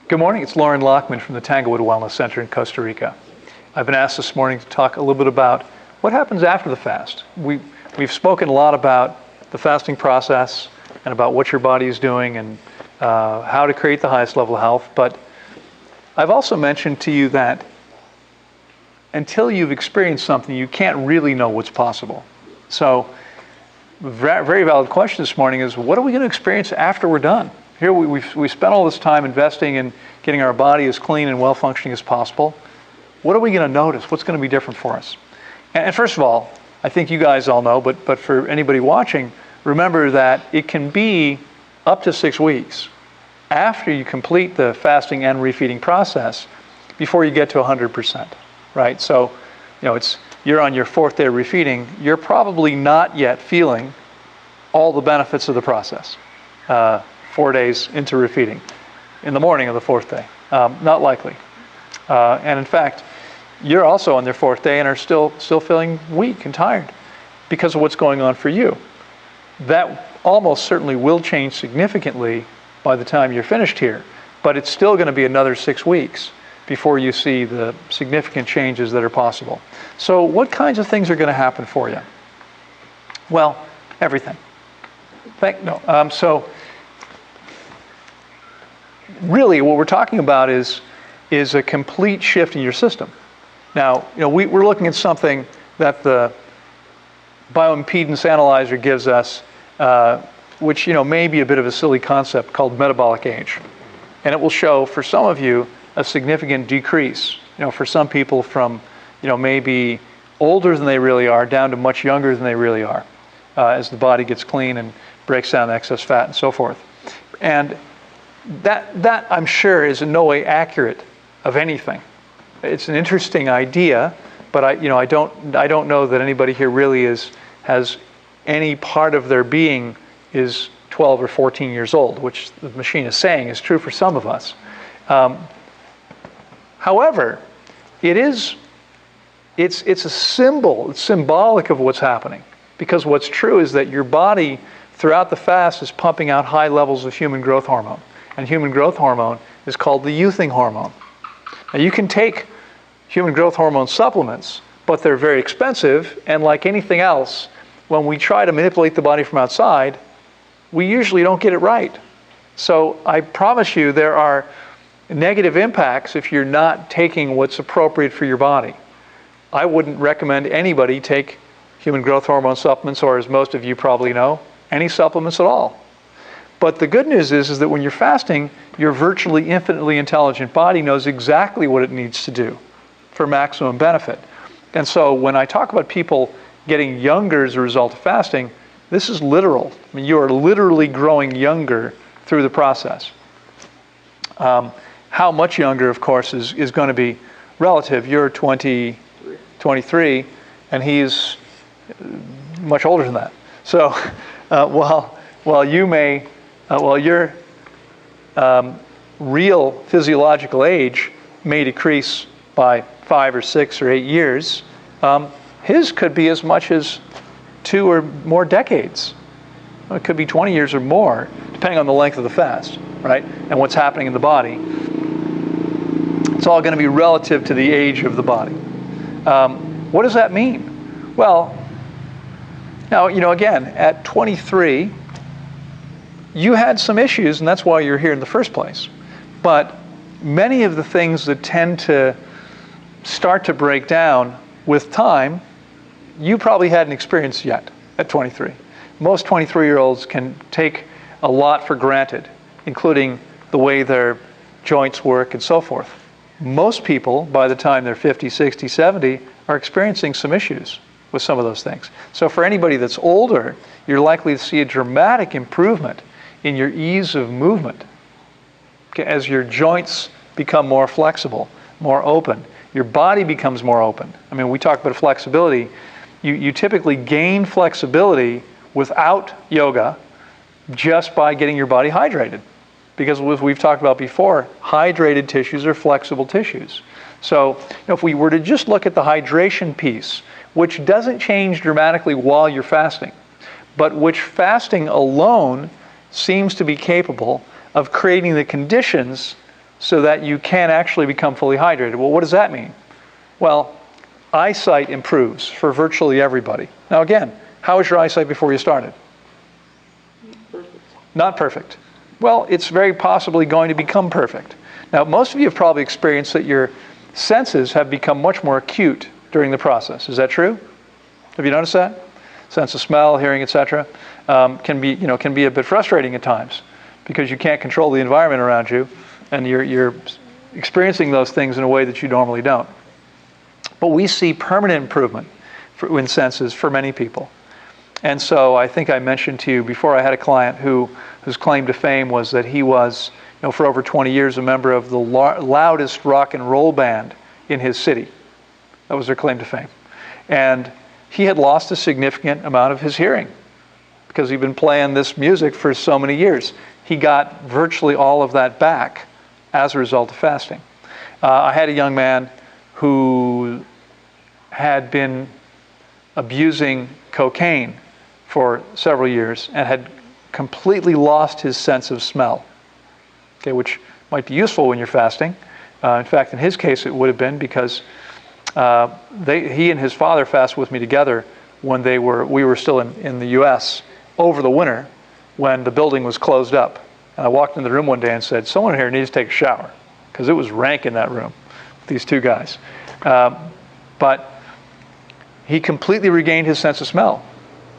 Good morning, it's Lauren Lockman from the Tanglewood Wellness Center in Costa Rica. I've been asked this morning to talk a little bit about what happens after the fast. We've spoken a lot about the fasting process and about what your body is doing and how to create the highest level of health, but I've also mentioned to you that until you've experienced something, you can't really know what's possible. So, very valid question this morning is, what are we going to experience after we're done? Here we spent all this time investing in getting our body as clean and well-functioning as possible. What are we going to notice? What's going to be different for us? And first of all, I think you guys all know, but for anybody watching, remember that it can be up to 6 weeks after you complete the fasting and refeeding process before you get to 100%, right? So, you're on your 4th day of refeeding, you're probably not yet feeling all the benefits of the process. 4 days into refeeding, in the morning of the 4th day, not likely. And in fact, you're also on their 4th day and are still feeling weak and tired because of what's going on for you. That almost certainly will change significantly by the time you're finished here, but it's still going to be another 6 weeks before you see the significant changes that are possible. So what kinds of things are going to happen for you? Well, everything. So really what we're talking about is a complete shift in your system. Now, we're looking at something that the bioimpedance analyzer gives us, which may be a bit of a silly concept, called metabolic age. And it will show for some of you a significant decrease. For some people from maybe older than they really are down to much younger than they really are, as the body gets clean and breaks down excess fat and so forth. And that I'm sure is in no way accurate of anything. It's an interesting idea, but I don't know that anybody here really has any part of their being is 12 or 14 years old, which the machine is saying is true for some of us. However, it's a symbol, it's symbolic of what's happening, because what's true is that your body throughout the fast is pumping out high levels of human growth hormone. And human growth hormone is called the youthing hormone. Now, you can take human growth hormone supplements, but they're very expensive, and like anything else, when we try to manipulate the body from outside, we usually don't get it right. So I promise you there are negative impacts if you're not taking what's appropriate for your body. I wouldn't recommend anybody take human growth hormone supplements, or as most of you probably know, any supplements at all. But the good news is that when you're fasting, your virtually infinitely intelligent body knows exactly what it needs to do for maximum benefit. And so when I talk about people getting younger as a result of fasting, this is literal. I mean, you are literally growing younger through the process. How much younger, of course, is going to be relative. You're 23, and he's much older than that. So while your real physiological age may decrease by 5 or 6 or 8 years, his could be as much as 2 or more decades. It could be 20 years or more, depending on the length of the fast, right? And what's happening in the body. It's all going to be relative to the age of the body. What does that mean? Well, now, again, at 23, you had some issues, and that's why you're here in the first place. But many of the things that tend to start to break down with time, you probably hadn't experienced yet at 23. Most 23-year-olds can take a lot for granted, including the way their joints work and so forth. Most people, by the time they're 50, 60, 70, are experiencing some issues with some of those things. So for anybody that's older, you're likely to see a dramatic improvement in your ease of movement as your joints become more flexible, more open. Your body becomes more open. I mean, we talk about flexibility. You typically gain flexibility without yoga just by getting your body hydrated. Because as we've talked about before, hydrated tissues are flexible tissues. So if we were to just look at the hydration piece, which doesn't change dramatically while you're fasting, but which fasting alone seems to be capable of creating the conditions so that you can actually become fully hydrated. Well, what does that mean? Well, eyesight improves for virtually everybody. Now again, how was your eyesight before you started? Perfect. Not perfect. Well, it's very possibly going to become perfect. Now, most of you have probably experienced that your senses have become much more acute during the process. Is that true? Have you noticed that? Sense of smell, hearing, etc. Can be a bit frustrating at times because you can't control the environment around you, and you're experiencing those things in a way that you normally don't. But we see permanent improvement in senses for many people. And so I think I mentioned to you before, I had a client whose claim to fame was that he was, for over 20 years, a member of the loudest rock and roll band in his city. That was their claim to fame. And he had lost a significant amount of his hearing because he'd been playing this music for so many years. He got virtually all of that back as a result of fasting. I had a young man who had been abusing cocaine for several years and had completely lost his sense of smell, okay, which might be useful when you're fasting. In fact, in his case, it would have been because he and his father fasted with me together when we were still in the U.S. over the winter when the building was closed up. And I walked in the room one day and said, someone here needs to take a shower, because it was rank in that room, these two guys. But he completely regained his sense of smell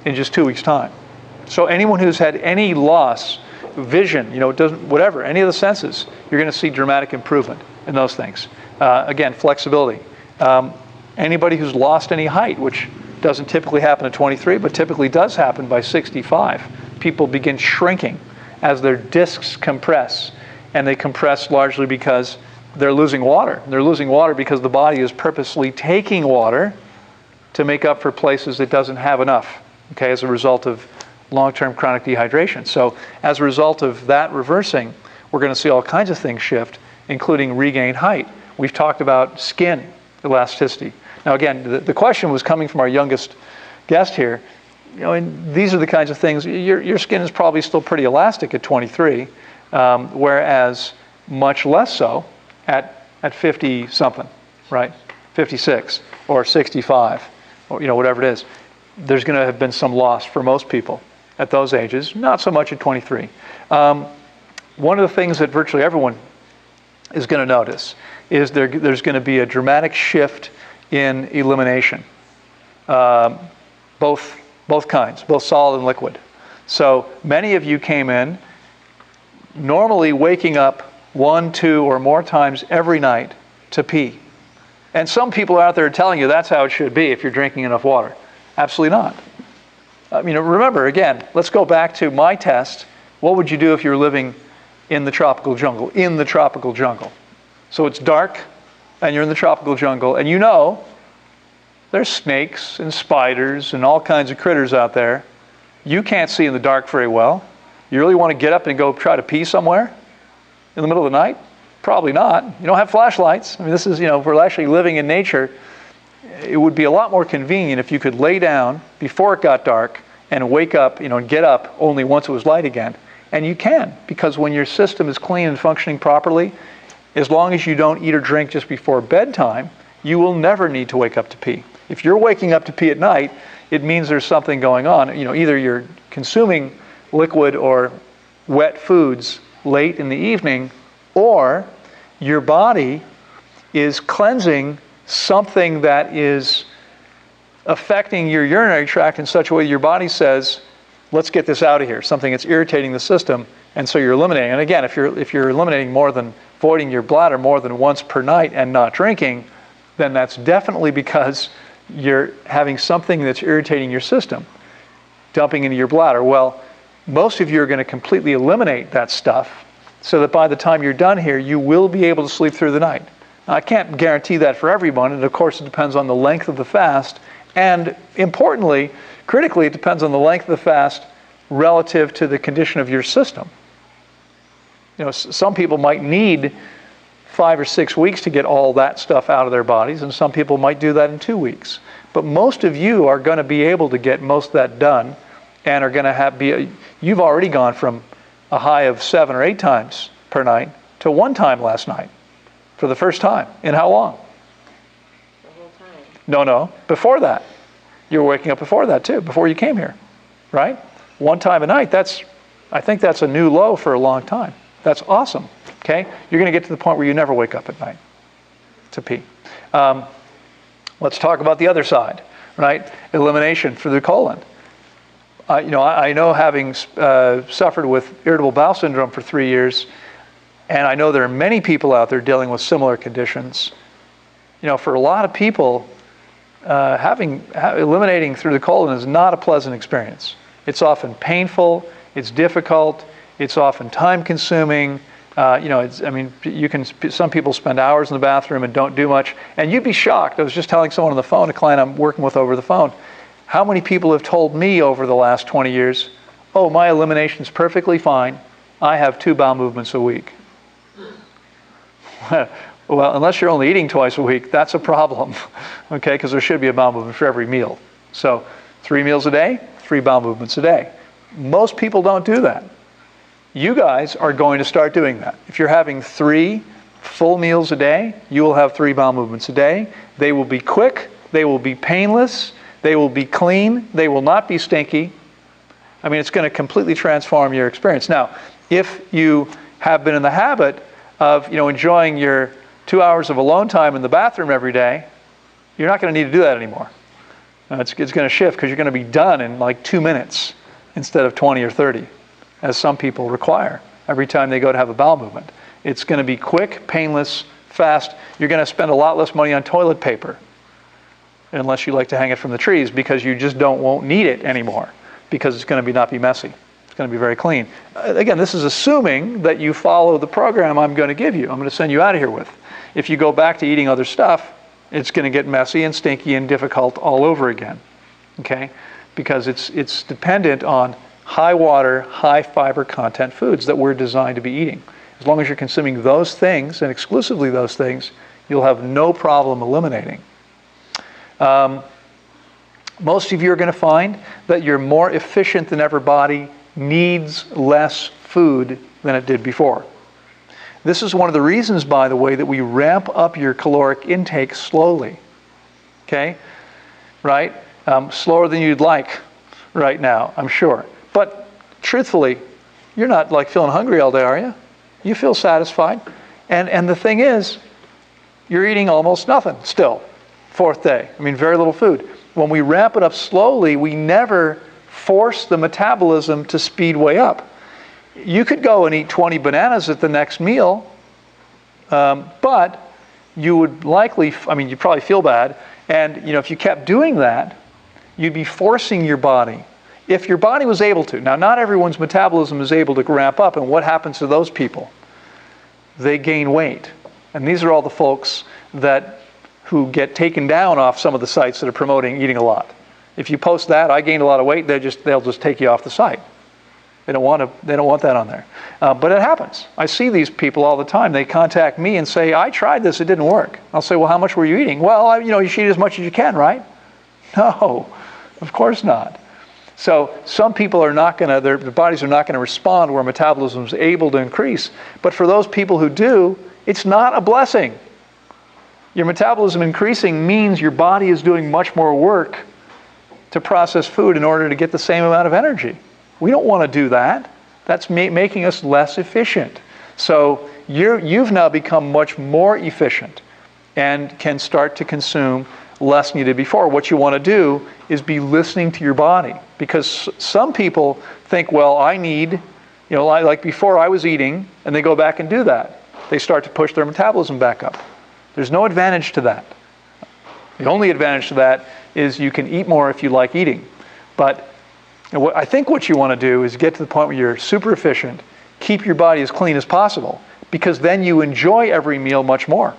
in just 2 weeks' time. So anyone who's had any loss, vision, whatever, any of the senses, you're going to see dramatic improvement in those things. Again, flexibility. Anybody who's lost any height, which doesn't typically happen at 23, but typically does happen by 65, people begin shrinking as their discs compress. And they compress largely because they're losing water. They're losing water because the body is purposely taking water to make up for places it doesn't have enough, okay, as a result of long-term chronic dehydration. So as a result of that reversing, we're going to see all kinds of things shift, including regained height. We've talked about skin elasticity. Now again, the question was coming from our youngest guest here. And these are the kinds of things, your skin is probably still pretty elastic at 23, whereas much less so at 50-something, right? 56 or 65, or whatever it is. There's going to have been some loss for most people at those ages, not so much at 23. One of the things that virtually everyone is going to notice is there's going to be a dramatic shift in elimination, both kinds, both solid and liquid. So many of you came in normally waking up 1, 2, or more times every night to pee. And some people out there are telling you that's how it should be if you're drinking enough water. Absolutely not. Remember, again, let's go back to my test. What would you do if you were living in the tropical jungle? In the tropical jungle. So it's dark, and you're in the tropical jungle, and there's snakes and spiders and all kinds of critters out there. You can't see in the dark very well. You really want to get up and go try to pee somewhere in the middle of the night? Probably not. You don't have flashlights. This is, if we're actually living in nature, it would be a lot more convenient if you could lay down before it got dark and wake up, and get up only once it was light again. And you can, because when your system is clean and functioning properly, as long as you don't eat or drink just before bedtime, you will never need to wake up to pee. If you're waking up to pee at night, it means there's something going on. Either you're consuming liquid or wet foods late in the evening, or your body is cleansing something that is affecting your urinary tract in such a way your body says, let's get this out of here, something that's irritating the system, and so you're eliminating. And again, if you're eliminating voiding your bladder more than once per night and not drinking, then that's definitely because you're having something that's irritating your system, dumping into your bladder. Well, most of you are going to completely eliminate that stuff so that by the time you're done here, you will be able to sleep through the night. Now, I can't guarantee that for everyone, and of course it depends on the length of the fast, and importantly, critically, it depends on the length of the fast relative to the condition of your system. Some people might need 5 or 6 weeks to get all that stuff out of their bodies, and some people might do that in 2 weeks. But most of you are going to be able to get most of that done, and are going to you've already gone from a high of 7 or 8 times per night to to one time last night for the first time. In how long? The whole time. No, before that. You were waking up before that too, before you came here, right? One time a night, I think that's a new low for a long time. That's awesome, okay? You're going to get to the point where you never wake up at night to pee. Let's talk about the other side, right? Elimination through the colon. I know, having suffered with irritable bowel syndrome for 3 years, and I know there are many people out there dealing with similar conditions. For a lot of people, eliminating through the colon is not a pleasant experience. It's often painful, it's difficult, it's often time-consuming. Some people spend hours in the bathroom and don't do much, and you'd be shocked. I was just telling someone on the phone, a client I'm working with over the phone, how many people have told me over the last 20 years, oh, my elimination's perfectly fine, I have 2 bowel movements a week. Well, unless you're only eating twice a week, that's a problem, okay, because there should be a bowel movement for every meal. So 3 meals a day, 3 bowel movements a day. Most people don't do that. You guys are going to start doing that. If you're having 3 full meals a day, you will have 3 bowel movements a day. They will be quick, they will be painless, they will be clean, they will not be stinky. It's going to completely transform your experience. Now, if you have been in the habit of enjoying your 2 hours of alone time in the bathroom every day, you're not going to need to do that anymore. It's going to shift, because you're going to be done in like 2 minutes instead of 20 or 30, as some people require every time they go to have a bowel movement. It's going to be quick, painless, fast. You're going to spend a lot less money on toilet paper, unless you like to hang it from the trees, because you just won't need it anymore, because it's going to not be messy. It's going to be very clean. Again, this is assuming that you follow the program I'm going to give you. I'm going to send you out of here with. If you go back to eating other stuff, it's going to get messy and stinky and difficult all over again, okay? Because it's dependent on high water, high fiber content foods that we're designed to be eating. As long as you're consuming those things, and exclusively those things, you'll have no problem eliminating. Most of you are going to find that your more efficient than ever body needs less food than it did before. This is one of the reasons, by the way, that we ramp up your caloric intake slowly. Okay? Right? Slower than you'd like right now, I'm sure. But truthfully, you're not like feeling hungry all day, are you? You feel satisfied. And the thing is, you're eating almost nothing still, 4th day. Very little food. When we ramp it up slowly, we never force the metabolism to speed way up. You could go and eat 20 bananas at the next meal, but you would likely, you'd probably feel bad. And, if you kept doing that, you'd be forcing your body. If your body was able to. Now, not everyone's metabolism is able to ramp up, and what happens to those people? They gain weight. And these are all the folks who get taken down off some of the sites that are promoting eating a lot. If you post that, I gained a lot of weight, they'll just take you off the site. They don't want that on there. But it happens. I see these people all the time. They contact me and say, I tried this, it didn't work. I'll say, well, how much were you eating? Well, you should eat as much as you can, right? No, of course not. So some people are not going to, their bodies are not going to respond where metabolism is able to increase. But for those people who do, it's not a blessing. Your metabolism increasing means your body is doing much more work to process food in order to get the same amount of energy. We don't want to do that. That's making us less efficient. So you've now become much more efficient and can start to consume less than you did before. What you want to do is be listening to your body, because some people think, well, I need, like before I was eating, and they go back and do that. They start to push their metabolism back up. There's no advantage to that. The only advantage to that is you can eat more if you like eating. But I think what you want to do is get to the point where you're super efficient, keep your body as clean as possible, because then you enjoy every meal much more.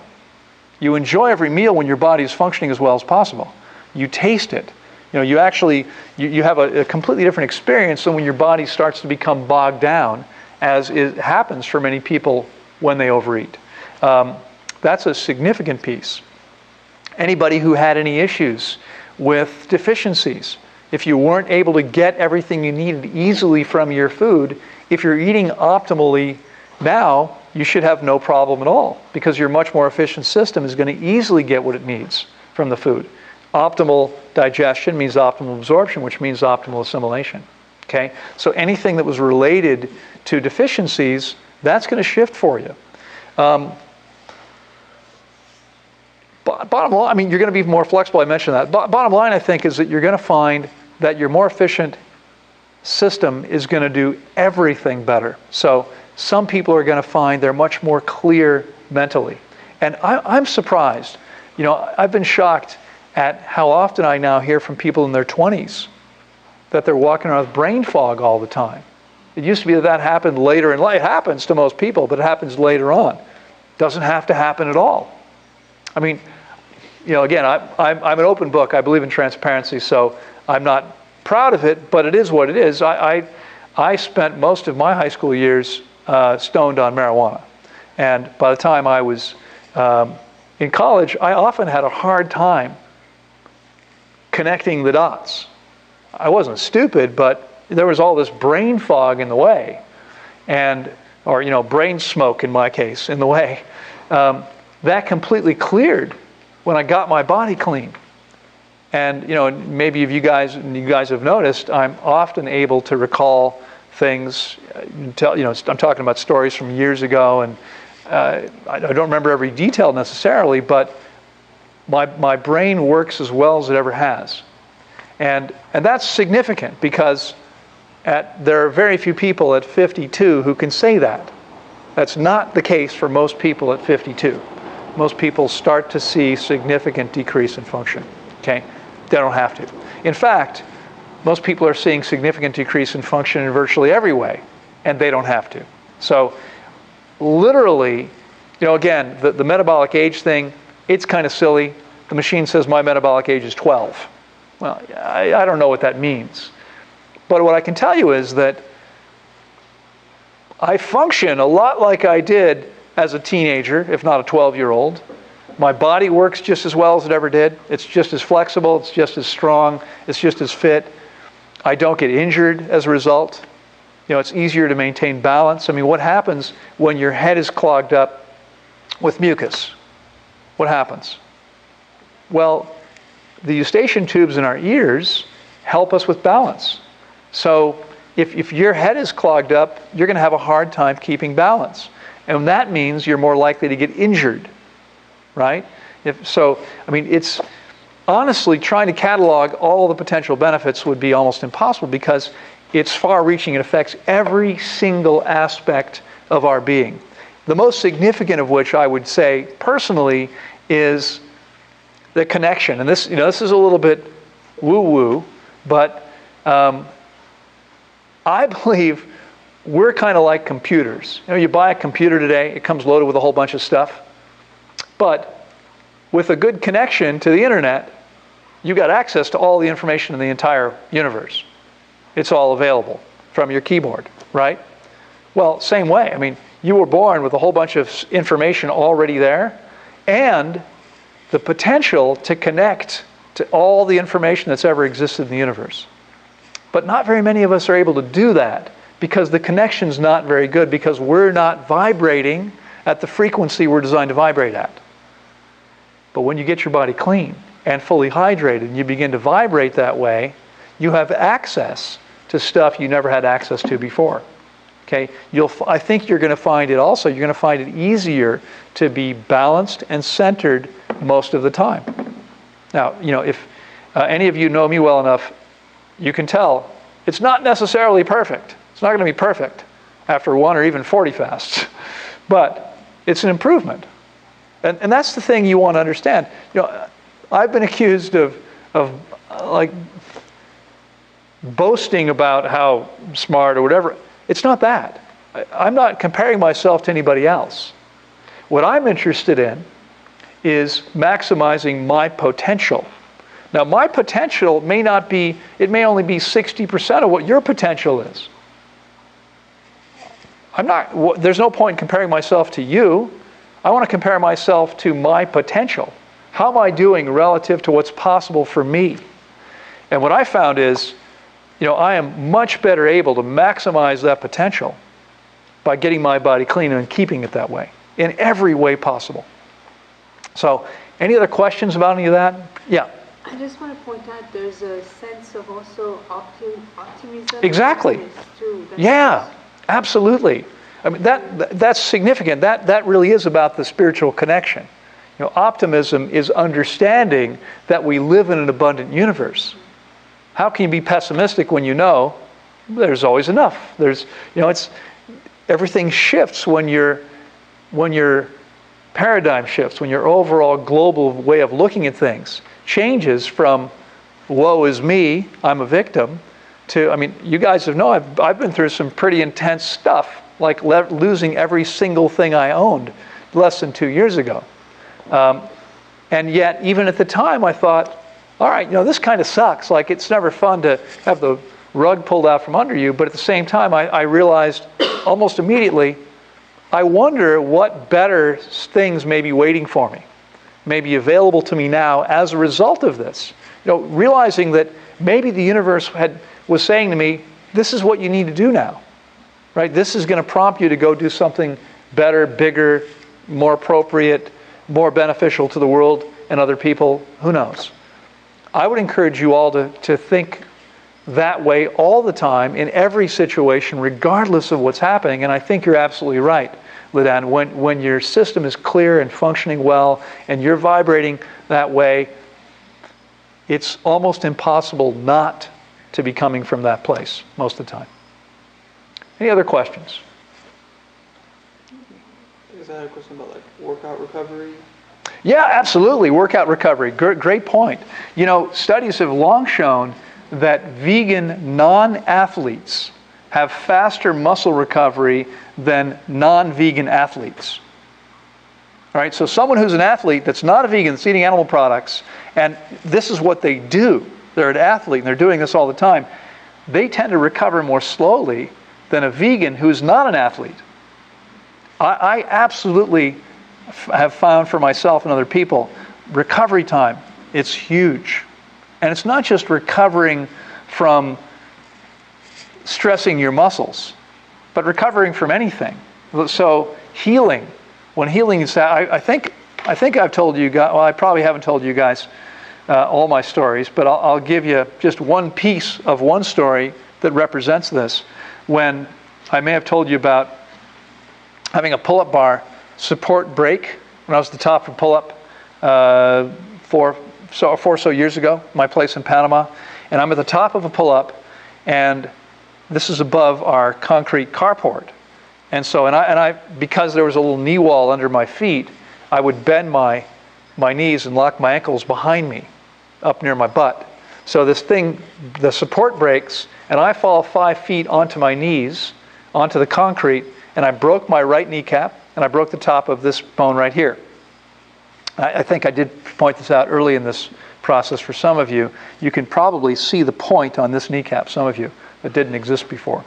You enjoy every meal when your body is functioning as well as possible. You taste it. You actually, you have a completely different experience than when your body starts to become bogged down, as it happens for many people when they overeat. That's a significant piece. Anybody who had any issues with deficiencies, if you weren't able to get everything you needed easily from your food, if you're eating optimally now, you should have no problem at all, because your much more efficient system is going to easily get what it needs from the food. Optimal digestion means optimal absorption, which means optimal assimilation. Okay? So anything that was related to deficiencies, that's going to shift for you. Bottom line, I mean, you're going to be more flexible. I mentioned that. Bottom line, I think, is that you're going to find that your more efficient system is going to do everything better. So some people are going to find they're much more clear mentally. And I'm surprised. You know, I've been shocked at how often I now hear from people in their 20s that they're walking around with brain fog all the time. It used to be that happened later in life. It happens to most people, but it happens later on. Doesn't have to happen at all. I mean, you know, again, I'm an open book. I believe in transparency, so I'm not proud of it, but it is what it is. I spent most of my high school years stoned on marijuana. And by the time I was in college, I often had a hard time connecting the dots. I wasn't stupid, but there was all this brain fog in the way, or you know, brain smoke in my case, in the way. That completely cleared when I got my body clean. And you know, maybe if you guys have noticed, I'm often able to recall things. You know, I'm talking about stories from years ago, and I don't remember every detail necessarily, but my brain works as well as it ever has. And that's significant, because there are very few people at 52 who can say that. That's not the case for most people at 52. Most people start to see significant decrease in function. Okay? They don't have to. In fact, most people are seeing significant decrease in function in virtually every way, and they don't have to. So literally, you know, again, the metabolic age thing, it's kind of silly. The machine says my metabolic age is 12. Well, I don't know what that means. But what I can tell you is that I function a lot like I did as a teenager, if not a 12-year-old. My body works just as well as it ever did. It's just as flexible. It's just as strong. It's just as fit. I don't get injured as a result. You know, it's easier to maintain balance. I mean, what happens when your head is clogged up with mucus? What happens? Well, the eustachian tubes in our ears help us with balance. So if your head is clogged up, you're going to have a hard time keeping balance. And that means you're more likely to get injured, right? I mean, it's honestly trying to catalog all the potential benefits would be almost impossible, because it's far-reaching. It affects every single aspect of our being. The most significant of which I would say personally is the connection. And this, you know, this is a little bit woo-woo, but I believe we're kind of like computers. You know, you buy a computer today, it comes loaded with a whole bunch of stuff. But with a good connection to the internet, you got access to all the information in the entire universe. It's all available from your keyboard, right? Well, same way. I mean, you were born with a whole bunch of information already there, and the potential to connect to all the information that's ever existed in the universe. But not very many of us are able to do that, because the connection's not very good, because we're not vibrating at the frequency we're designed to vibrate at. But when you get your body clean and fully hydrated, and you begin to vibrate that way, you have access to stuff you never had access to before. Okay? I think you're going to find it also, you're going to find it easier to be balanced and centered most of the time. Now, you know, if any of you know me well enough, you can tell it's not necessarily perfect. It's not going to be perfect after 1 or even 40 fasts, but it's an improvement. And that's the thing you want to understand. You know, I've been accused of like boasting about how smart or whatever. It's not that. I'm not comparing myself to anybody else. What I'm interested in is maximizing my potential. Now, my potential may not be, it may only be 60% of what your potential is. There's no point in comparing myself to you. I want to compare myself to my potential. How am I doing relative to what's possible for me? And what I found is, you know, I am much better able to maximize that potential by getting my body clean and keeping it that way in every way possible. So, any other questions about any of that? Yeah. I just want to point out there's a sense of also optimism. Exactly. Too. Yeah, absolutely. I mean, that's significant. That really is about the spiritual connection. You know, optimism is understanding that we live in an abundant universe. How can you be pessimistic when you know there's always enough? There's, you know, it's everything shifts when your paradigm shifts, when your overall global way of looking at things changes from woe is me, I'm a victim, to, I mean, you guys have known I've been through some pretty intense stuff, like losing every single thing I owned less than 2 years ago. And yet, even at the time, I thought, all right, you know, this kind of sucks. Like, it's never fun to have the rug pulled out from under you. But at the same time, I realized almost immediately, I wonder what better things may be waiting for me, may be available to me now as a result of this. You know, realizing that maybe the universe was saying to me, this is what you need to do now, right? This is going to prompt you to go do something better, bigger, more appropriate, more beneficial to the world and other people. Who knows? I would encourage you all to think that way all the time in every situation, regardless of what's happening. And I think you're absolutely right, Lidan. When your system is clear and functioning well and you're vibrating that way, it's almost impossible not to be coming from that place most of the time. Any other questions? I had a question about like workout recovery. Yeah, absolutely. Workout recovery. Great point. You know, studies have long shown that vegan non-athletes have faster muscle recovery than non-vegan athletes. All right, so someone who's an athlete that's not a vegan, that's eating animal products, and this is what they do. They're an athlete and they're doing this all the time. They tend to recover more slowly than a vegan who's not an athlete. I absolutely have found for myself and other people, recovery time, it's huge. And it's not just recovering from stressing your muscles, but recovering from anything. So healing, when healing is, I think I've told you guys, well, I probably haven't told you guys all my stories, but I'll give you just one piece of one story that represents this. When I may have told you about having a pull-up bar support break when I was at the top of pull-up four or so years ago, my place in Panama, and I'm at the top of a pull-up, and this is above our concrete carport, and so I because there was a little knee wall under my feet, I would bend my knees and lock my ankles behind me, up near my butt. So this thing, the support breaks, and I fall 5 feet onto my knees, onto the concrete, and I broke my right kneecap, and I broke the top of this bone right here. I think I did point this out early in this process for some of you. You can probably see the point on this kneecap, some of you, that didn't exist before.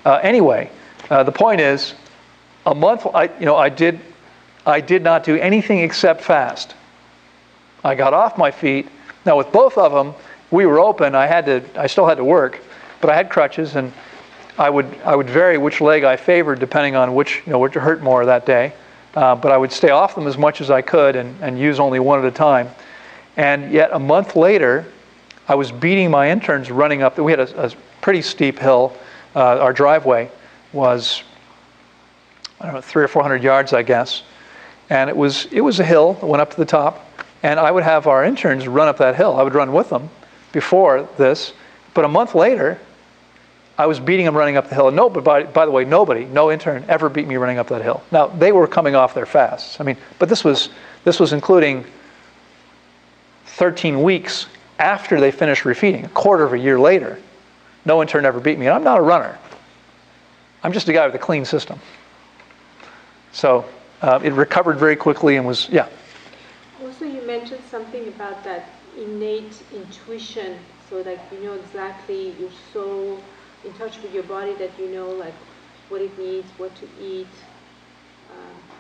Anyway, the point is, a month, I did not do anything except fast. I got off my feet. Now with both of them, we were open. I still had to work, but I had crutches, and I would vary which leg I favored depending on which hurt more that day. But I would stay off them as much as I could and use only one at a time. And yet a month later, I was beating my interns running up. We had a pretty steep hill. Our driveway was, 300 or 400 yards, I guess. And it was a hill that went up to the top. And I would have our interns run up that hill. I would run with them before this. But a month later, I was beating them running up the hill. And by the way, no intern ever beat me running up that hill. Now, they were coming off their fasts. But this was including 13 weeks after they finished refeeding, a quarter of a year later. No intern ever beat me. And I'm not a runner. I'm just a guy with a clean system. So it recovered very quickly and was, yeah. Also, you mentioned something about that innate intuition, so that you know exactly, you're so in touch with your body that you know like what it needs, what to eat,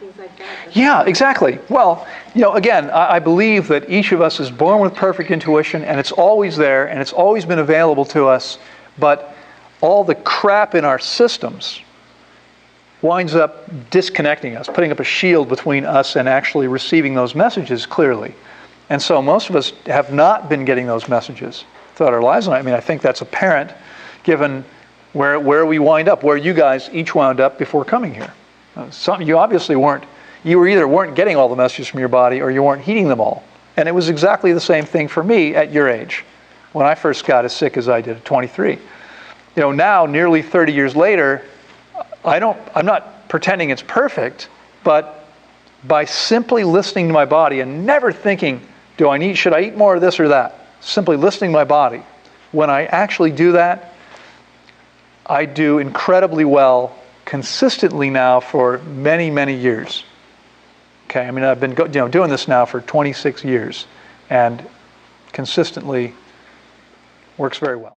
things like that. Yeah, exactly. Well, again, I believe that each of us is born with perfect intuition, and it's always there, and it's always been available to us, but all the crap in our systems winds up disconnecting us, putting up a shield between us and actually receiving those messages clearly. And so most of us have not been getting those messages throughout our lives. And I mean, I think that's apparent given where we wind up, where you guys each wound up before coming here. You obviously weren't, you either weren't getting all the messages from your body or you weren't heeding them all. And it was exactly the same thing for me at your age, when I first got as sick as I did at 23. Now, nearly 30 years later, I'm not pretending it's perfect, but by simply listening to my body and never thinking, should I eat more of this or that? Simply listening to my body. When I actually do that, I do incredibly well consistently now for many, many years. Okay, I mean, I've been doing this now for 26 years and consistently works very well.